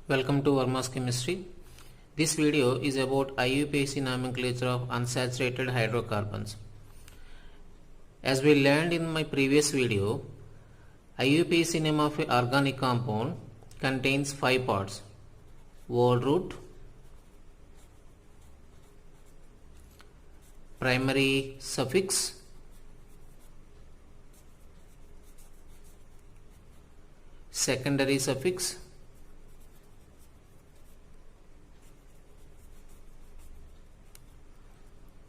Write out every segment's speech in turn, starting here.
Welcome to Verma's Chemistry. This video is about IUPAC nomenclature of unsaturated hydrocarbons. As we learned in my previous video, IUPAC name of an organic compound contains 5 parts: whole root, primary suffix, secondary suffix,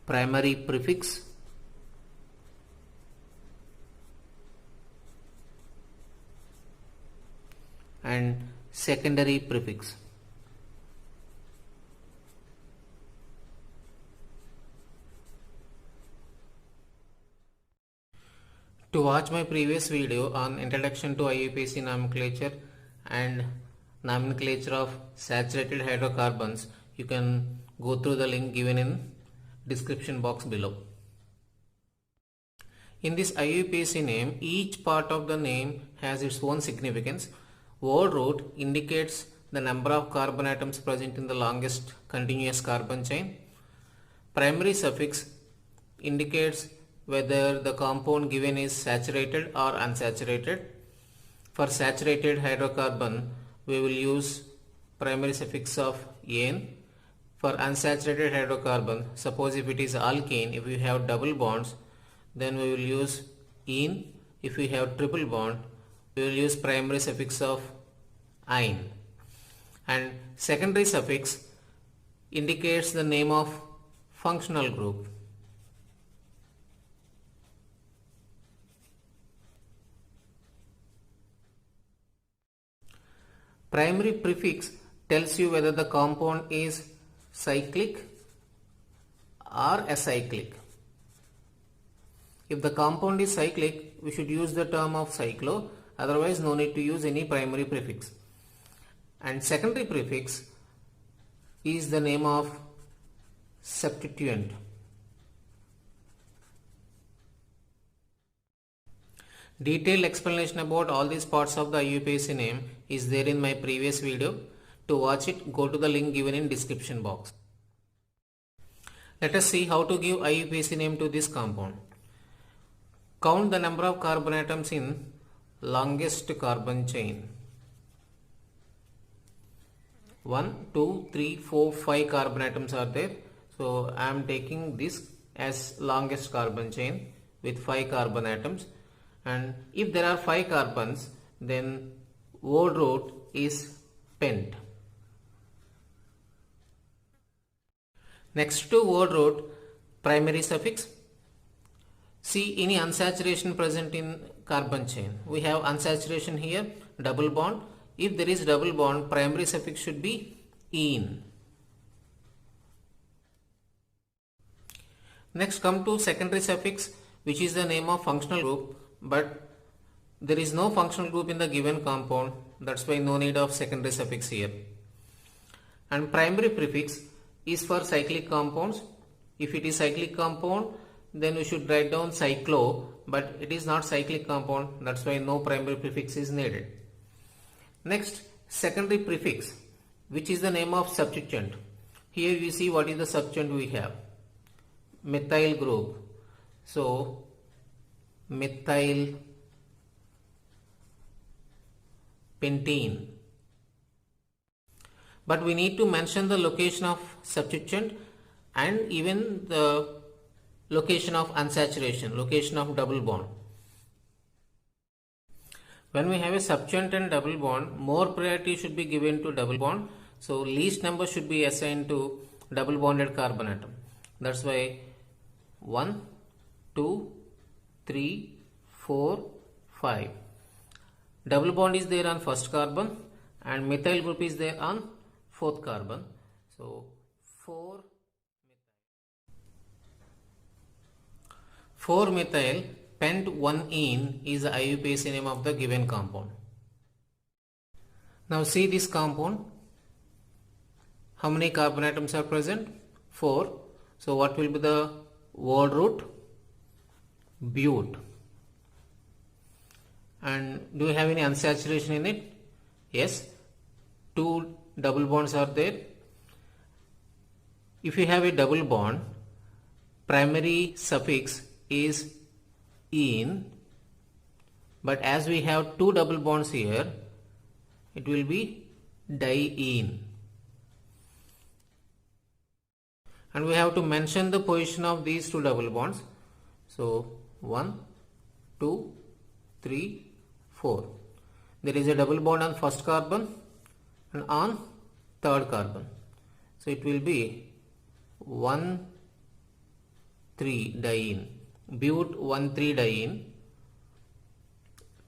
primary prefix, and secondary prefix. To watch my previous video on Introduction to IUPAC nomenclature and nomenclature of saturated hydrocarbons, you can go through the link given in description box below. In this IUPAC name, each part of the name has its own significance. Whole root indicates the number of carbon atoms present in the longest continuous carbon chain. Primary suffix indicates whether the compound given is saturated or unsaturated. For saturated hydrocarbon, we will use primary suffix of ane. For unsaturated hydrocarbon, suppose if it is alkane, if we have double bonds, then we will use ene. If we have triple bond, we will use primary suffix of ine. And secondary suffix indicates the name of functional group. Primary prefix tells you whether the compound is cyclic or acyclic. If the compound is cyclic, we should use the term of cyclo, otherwise no need to use any primary prefix. And secondary prefix is the name of substituent. Detailed explanation about all these parts of the IUPAC name is there in my previous video. To watch it, go to the link given in description box. Let us see how to give IUPAC name to this compound. Count the number of carbon atoms in longest carbon chain. 1, 2, 3, 4, 5 carbon atoms are there. So I am taking this as longest carbon chain with 5 carbon atoms. And if there are 5 carbons, then whole root is pent. Next to whole root, primary suffix. See any unsaturation present in carbon chain. We have unsaturation here, double bond. If there is double bond, primary suffix should be ene. Next come to secondary suffix, which is the name of functional group, but there is no functional group in the given compound. That's why no need of secondary suffix here. And primary prefix is for cyclic compounds. If it is cyclic compound, then we should write down cyclo, but it is not cyclic compound, that's why no primary prefix is needed. Next, secondary prefix, which is the name of substituent. Here you see what is the substituent we have. Methyl group. So methyl pentene. But we need to mention the location of substituent and even the location of unsaturation, location of double bond. When we have a substituent and double bond, more priority should be given to double bond. So least number should be assigned to double bonded carbon atom. That's why 1, 2, 3, 4, 5. Double bond is there on first carbon and methyl group is there on fourth carbon. So 4-methyl pent 1-ene is the IUPAC name of the given compound. Now see this compound. How many carbon atoms are present? 4. So what will be the whole root? Bute. And do you have any unsaturation in it? Yes, 2 double bonds are there. If you have a double bond, primary suffix is "-ene", but as we have two double bonds here, it will be "-diene". And we have to mention the position of these two double bonds. So 1, 2, 3, 4. There is a double bond on first carbon and on third carbon. So it will be 1,3-diene, but 1,3-diene.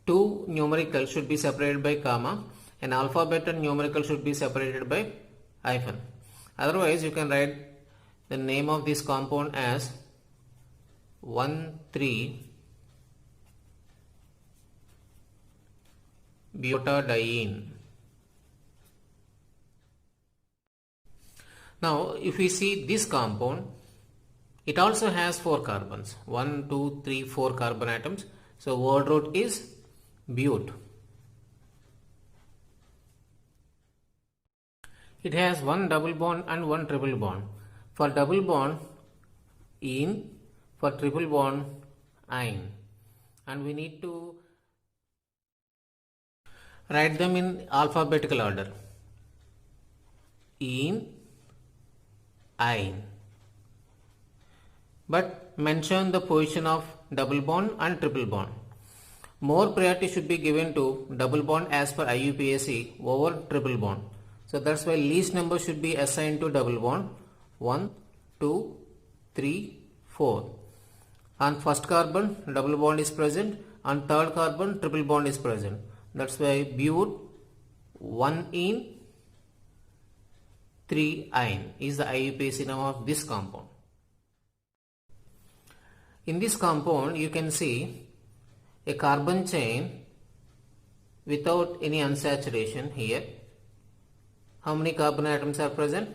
Two numerical should be separated by comma, and alphabet and numerical should be separated by hyphen. Otherwise, you can write the name of this compound as 1,3-butadiene. Now, if we see this compound, it also has 4 carbons. 1, 2, 3, 4 carbon atoms. So, word root is but. It has one double bond and one triple bond. For double bond, "-ene", for triple bond, "-ine". And we need to write them in alphabetical order. "-ene", "-ine". But mention the position of double bond and triple bond. More priority should be given to double bond as per IUPAC over triple bond. So that's why least number should be assigned to double bond. 1, 2, 3, 4. On first carbon, double bond is present. On third carbon, triple bond is present. That's why but 1-ene, 3-ine is the IUPAC name of this compound. In this compound, you can see a carbon chain without any unsaturation here. How many carbon atoms are present?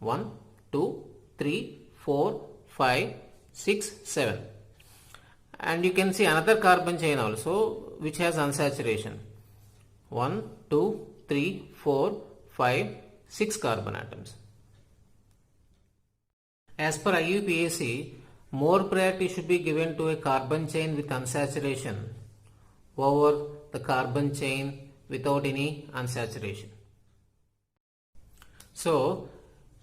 1, 2, 3, 4, 5, 6, 7. And you can see another carbon chain also which has unsaturation. 1, 2, 3, 4, 5, 6 carbon atoms. As per IUPAC, more priority should be given to a carbon chain with unsaturation over the carbon chain without any unsaturation. So,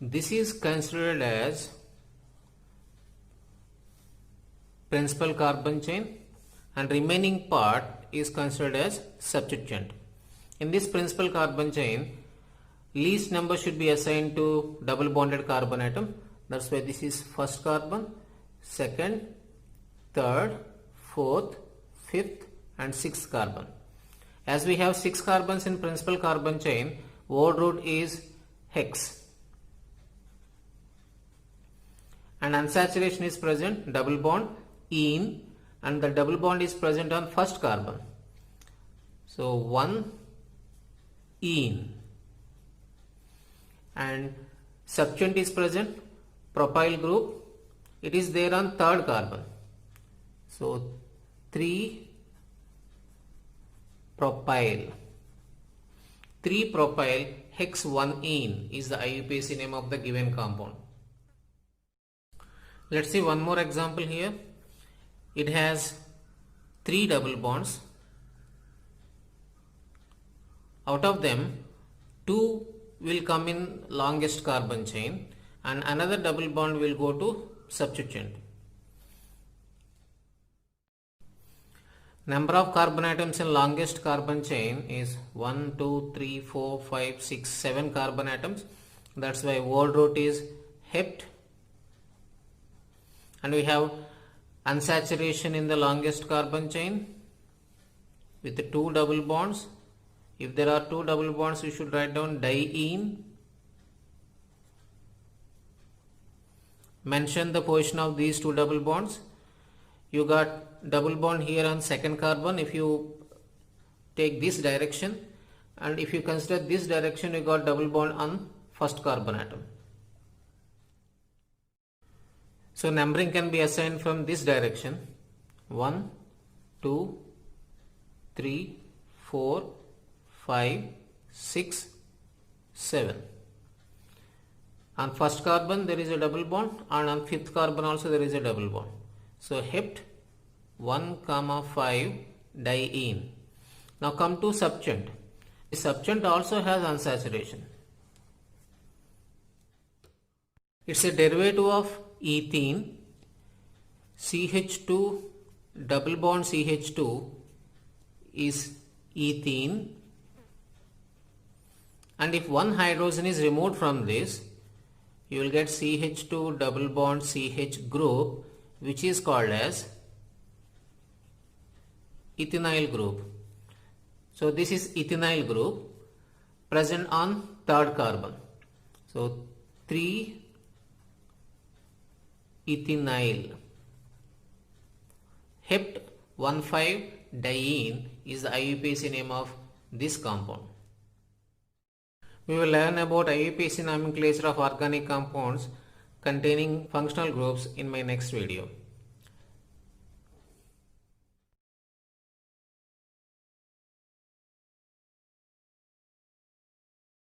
this is considered as principal carbon chain and remaining part is considered as substituent. In this principal carbon chain, least number should be assigned to double bonded carbon atom. That's why this is first carbon, second, third, fourth, fifth and sixth carbon. As we have 6 carbons in principal carbon chain, word root is hex. And unsaturation is present, double bond, "-ene", and the double bond is present on first carbon. So 1-ene. And substituent is present, propyl group. It is there on third carbon. So 3-propyl. 3-propyl hex 1-ene is the IUPAC name of the given compound. Let's see one more example here. It has 3 double bonds. Out of them, 2 will come in longest carbon chain and another double bond will go to substituent. Number of carbon atoms in longest carbon chain is 1, 2, 3, 4, 5, 6, 7 carbon atoms. That's why word root is hept. And we have unsaturation in the longest carbon chain with the 2 double bonds. If there are 2 double bonds, you should write down "-diene". Mention the position of these 2 double bonds. You got double bond here on second carbon. If you take this direction, and if you consider this direction, you got double bond on first carbon atom. So numbering can be assigned from this direction: 1, 2, 3, 4, 5, 6, 7. On first carbon there is a double bond, and on fifth carbon also there is a double bond. So hept 1, 5 diene. Now come to subtient. The subtient also has unsaturation. It's a derivative of ethene. CH2 double bond CH2 is ethene, and if one hydrogen is removed from this, you will get CH2 double bond CH group, which is called as ethenyl group. So this is ethenyl group present on third carbon. So 3 ethenyl. Hept 1,5-diene is the IUPAC name of this compound. We will learn about IUPAC nomenclature of organic compounds containing functional groups in my next video.